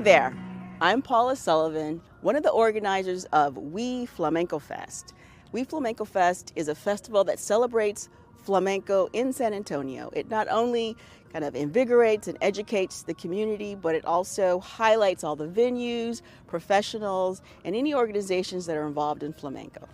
there, I'm Paula Sullivan, one of the organizers of We Flamenco Fest. We Flamenco Fest is a festival that celebrates flamenco in San Antonio. It not only kind of invigorates and educates the community, but it also highlights all the venues, professionals, and any organizations that are involved in flamenco.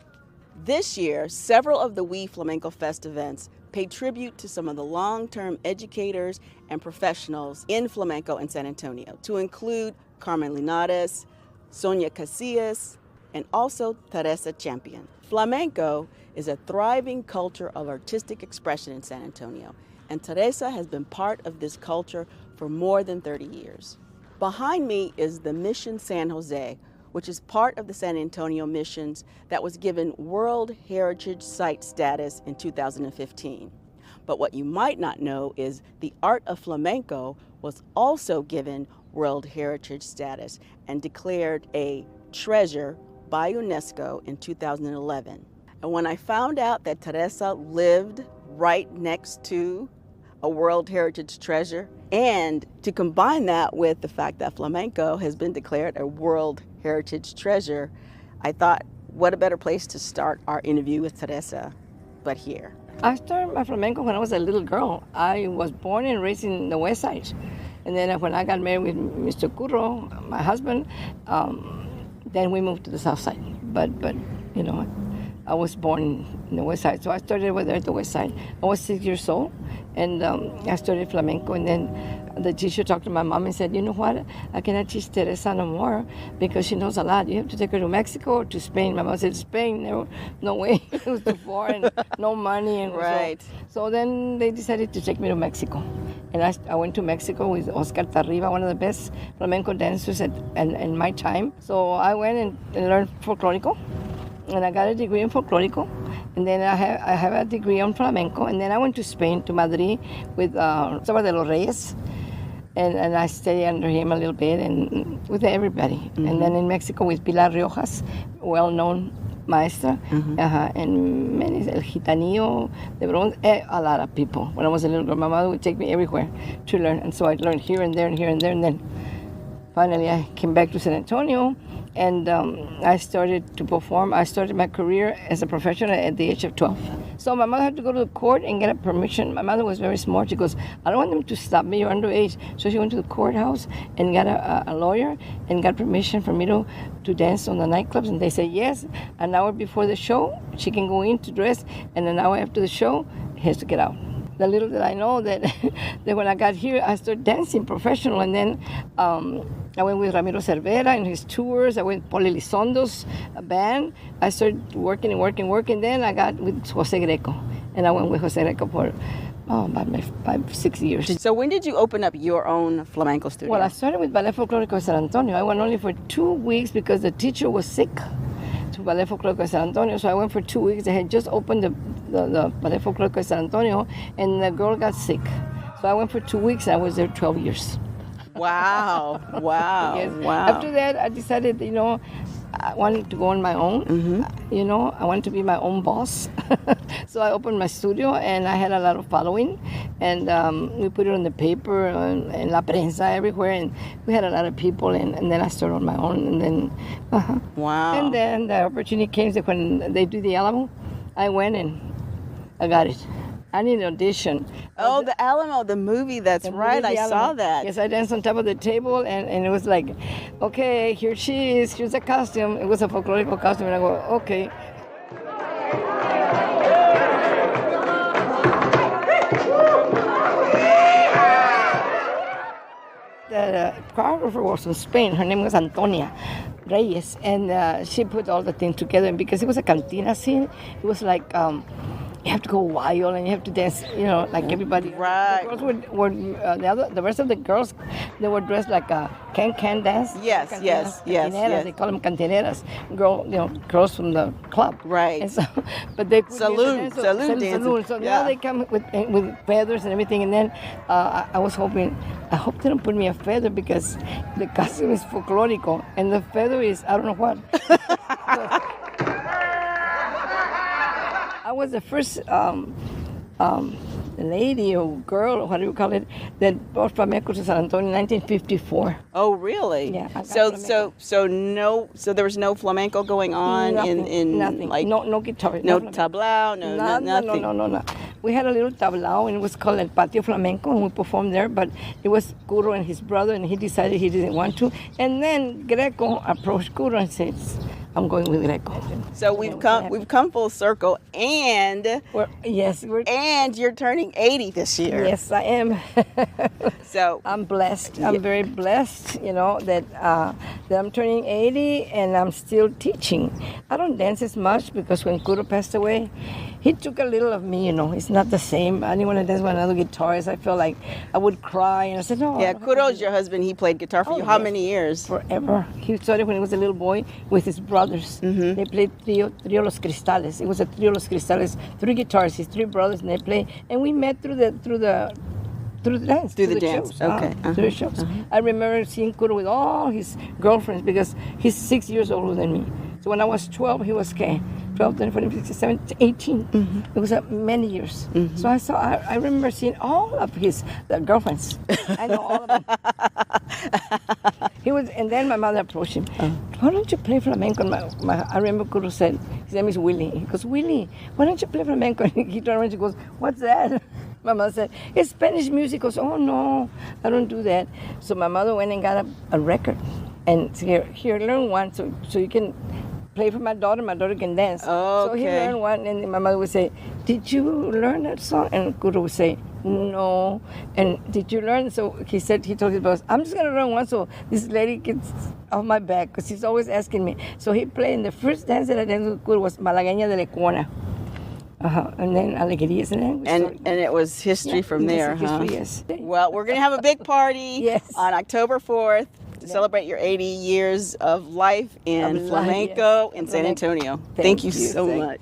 This year, several of the We Flamenco Fest events pay tribute to some of the long-term educators and professionals in flamenco in San Antonio, to include Carmen Linares, Sonia Casillas, and also Teresa Champion. Flamenco is a thriving culture of artistic expression in San Antonio, and Teresa has been part of this culture for more than 30 years. Behind me is the Mission San Jose, which is part of the San Antonio Missions that was given World Heritage Site status in 2015. But what you might not know is the art of flamenco was also given World Heritage status and declared a treasure by UNESCO in 2011. And when I found out that Teresa lived right next to a World Heritage treasure, and to combine that with the fact that flamenco has been declared a World Heritage treasure, I thought, what a better place to start our interview with Teresa but here. I started my flamenco when I was a little girl. I was born and raised in the West Side. And then when I got married with Mr. Curro, my husband, then we moved to the South Side. But you know, I was born in the West Side, so I started over there at the West Side. I was 6 years old, and I started flamenco, and then the teacher talked to my mom and said, you know what, I cannot teach Teresa no more because she knows a lot. You have to take her to Mexico or to Spain. My mom said, Spain, no way. It was too far and no money. And right. So then they decided to take me to Mexico. And I went to Mexico with Oscar Tarriba, one of the best flamenco dancers in my time. So I went and learned folklorico, and I got a degree in folklorico. And then I have a degree on flamenco. And then I went to Spain, to Madrid, with Salvador de los Reyes. And I studied under him a little bit, and with everybody. Mm-hmm. And then in Mexico with Pilar Riojas, well-known maestra, and many, El Gitanillo, the Bronx, a lot of people. When I was a little girl, my mother would take me everywhere to learn. And so I learned here and there and here and there. And then finally I came back to San Antonio, and I started to perform. I started my career as a professional at the age of 12. So my mother had to go to the court and get a permission. My mother was very smart. She goes, I don't want them to stop me. You're underage. So she went to the courthouse and got a lawyer and got permission for me to dance on the nightclubs. And they said yes. An hour before the show, she can go in to dress. And an hour after the show, he has to get out. The little that I know that when I got here, I started dancing professional. And then I went with Ramiro Cervera in his tours. I went with Paul Elizondo's band. I started working. Then I got with Jose Greco. And I went with Jose Greco for about 6 years. So when did you open up your own flamenco studio? Well, I started with Ballet Folklorico San Antonio. I went only for 2 weeks because the teacher was sick to Ballet Folklorico San Antonio. So I went for 2 weeks. They had just opened the Ballet Folklorico San Antonio, and the girl got sick. So I went for 2 weeks, and I was there 12 years. Wow. Yes. Wow. After that, I decided, I wanted to go on my own. Mm-hmm. I wanted to be my own boss. So I opened my studio, and I had a lot of following. And we put it on the paper and La Prensa everywhere, and we had a lot of people. And then I started on my own. And then, wow. And then the opportunity came that when they do the Alamo, I went and I got it. I need an audition. Oh, the Alamo, the movie, that's right, I saw that. Yes, I danced on top of the table, and it was like, okay, here she is, here's a costume. It was a folklorical costume, and I go, okay. The choreographer was from Spain. Her name was Antonia Reyes, and she put all the things together. And because it was a cantina scene, it was like you have to go wild and you have to dance, like everybody. Right. The girls were the rest of the girls, they were dressed like a can dance. Yes. They call them cantineras. Girls from the club. Right. And so, but they put saloon dancing. So now they come with feathers and everything. And then I was hoping, I hope they don't put me a feather because the costume is folklorico and the feather is I don't know what. I was the first lady or girl, or what do you call it, that brought flamenco to San Antonio in 1954. Oh, really? Yeah. I got So flamenco. so there was no flamenco going on in nothing. like No guitar. no flamenco. tablao, nothing. No. We had a little tablao, and it was called El Patio Flamenco, and we performed there, but it was Curo and his brother, and he decided he didn't want to. And then Greco approached Curo and said, I'm going with Greco. So we've come full circle, and and you're turning 80 this year. Yes, I am. So I'm blessed. I'm very blessed, that I'm turning 80 and I'm still teaching. I don't dance as much because when Curo passed away, he took a little of me, It's not the same. I didn't want to dance with another guitarist. I felt like I would cry, and I said, no. Yeah, Curo's your husband. He played guitar for you. How many years? Forever. He started when he was a little boy with his brothers. Mm-hmm. They played Trio Los Cristales. It was a Trio Los Cristales, 3 guitars, his 3 brothers, and they played. And we met through the dance. Through the dance. Shows. Okay. Through the shows. I remember seeing Curo with all his girlfriends because he's 6 years older than me. So when I was 12, he was 12, 13, 14, 15, 17, 18. Mm-hmm. It was many years. Mm-hmm. So I remember seeing all of his girlfriends. I know all of them. And then my mother approached him. Why don't you play flamenco? I remember Curo said, his name is Willie. He goes, Willie, why don't you play flamenco? And he turned around and she goes, what's that? My mother said, it's Spanish music. He goes, oh no, I don't do that. So my mother went and got a record. And here, learn one so you can play for my daughter. My daughter can dance. Okay. So he learned one, and my mother would say, did you learn that song? And Curo would say, no. And did you learn? So he told his boss, I'm just going to learn one so this lady gets off my back because she's always asking me. So he played, and the first dance that I danced with Curo was Malagueña de Lecuona. And then Alegrías, and it was history from there, huh? History, yes. Well, we're going to have a big party on October 4th to celebrate your 80 years of life in flamenco in San Antonio. Thank you so much.